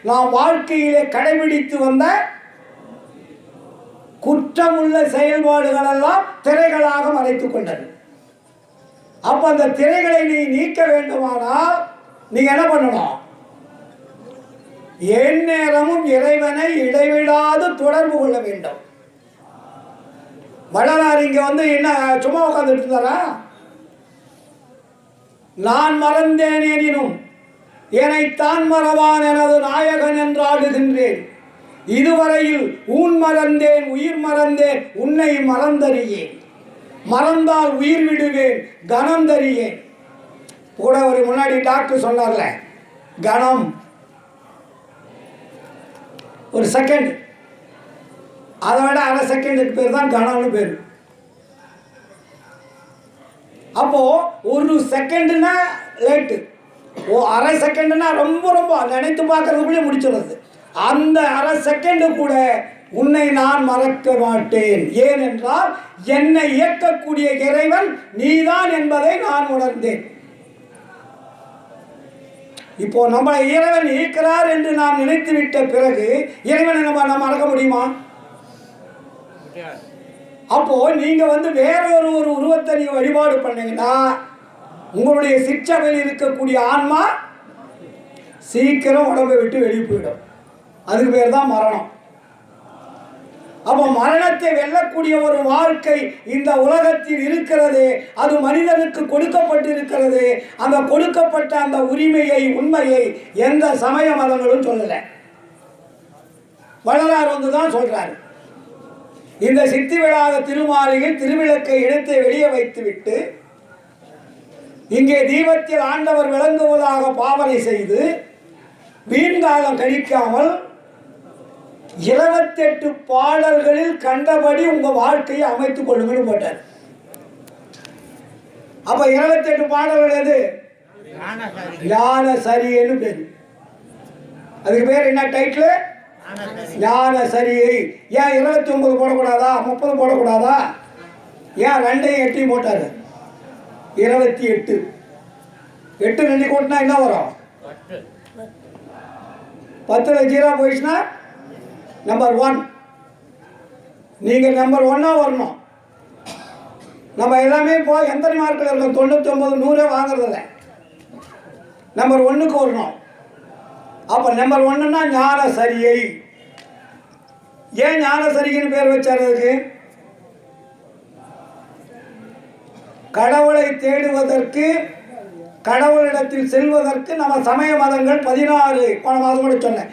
நாம் வாழ்க்கையிலே கடைபிடித்து வந்த குற்றமுள்ள செயல்பாடுகள் எல்லாம் திரைகளாக மறைத்துக் கொண்டது. அப்ப அந்த திரைகளை நீ நீக்க வேண்டுமானால் நீ என்ன பண்ணணும்? எந்நேரமும் இறைவனை இடைவிடாது தொடர்பு கொள்ள வேண்டும். வள்ளலார் இங்க என்ன சும்மா உட்கார்ந்துட்டு இருந்தாரா? நான் மறந்தேன் எனினும் என்னைத்தான் மறவான் எனது நாயகன் என்று ஆடுகின்றேன். இதுவரையில் ஊன் மறந்தேன் உயிர் மறந்தேன் உன்னை மறந்தறியேன். மறந்தால் உயிர் விடுவேன் கணம் தறியேன். கூட ஒரு முன்னாடி டாக்டர் சொன்னார்ல, கணம் ஒரு செகண்ட், அதை விட அரை செகண்டுக்கு பேர் தான் கணம்னு பேர். அப்போ ஒரு செகண்டுனா லேட்டு, அரை செகண்டுனா ரொம்ப ரொம்ப நினைத்து பார்க்கறதுக்குள்ளே முடிச்சிடுறது. அந்த அரை செகண்டு கூட உன்னை நான் மறக்க மாட்டேன். ஏனென்றால் என்னை இயக்கக்கூடிய இறைவன் நீதான் என்பதை நான் உணர்ந்தேன். இப்போ நம்மளை இறைவன் இயக்கிறார் என்று நாம் நினைத்து விட்ட பிறகு இறைவனை நம்ம மறக்க முடியுமா? அப்போ நீங்க வேற ஒரு உருவத்தை நீங்க வழிபாடு பண்ணீங்கன்னா உங்களுடைய சிற்றவையில் இருக்கக்கூடிய ஆன்மா சீக்கிரம் உடம்பை விட்டு வெளியே போயிடும். அதுக்கு பேர் தான் மரணம். அப்போ மரணத்தை வெல்லக்கூடிய ஒரு வாழ்க்கை இந்த உலகத்தில் இருக்கிறது. அது மனிதனுக்கு கொடுக்கப்பட்டிருக்கிறது. அந்த கொடுக்கப்பட்ட அந்த உரிமையை உண்மையை எந்த சமய மதங்களும் சொல்லல. வள்ளலார் தான் சொல்றாரு. இந்த சித்தி விழாத திருமாலையில் திருவிளக்கை இழுத்து வெளியே வைத்துவிட்டு இங்கே தீபத்தில் ஆண்டவர் விளங்குவதாக பாவனை செய்து வீண்காலம் கழிக்காமல் 28 பாடல்களில் கண்டபடி உங்க வாழ்க்கையை அமைத்துக் கொள்ளுங்கன்னு போட்டார். அப்ப 28 பாடல்கள் எது? ஞான சரின்னு பேரு. அதுக்கு பேர் என்ன டைட்டில்? ஞான சரியை. ஏன் 29 போடக்கூடாதா? 30 போடக்கூடாதா? ஏன் 2ஐயும் 8ஐயும் போட்டாரு? 28. 8 2 கூட்டினா என்ன வரும்? 10ல் 0 போயிடுச்சுன்னா நம்பர் 1. நீங்கள் நம்பர் 1 வரணும். நம்ம எல்லாமே எத்தனை மார்க்கில் இருக்கோம்? 99 100 வாங்குறதில்ல. நம்பர் 1க்கு வரணும். அப்போ நம்பர் 1ன்னா ஞான சரியை. ஏன் ஞான சரின்னு பேர் வச்சார்? அதுக்கு கடவுளை தேடுவதற்கு, கடவுளிடத்தில் செல்வதற்கு நம்ம சமய மதங்கள் 16 போன மாதம் கூட சொன்னேன்.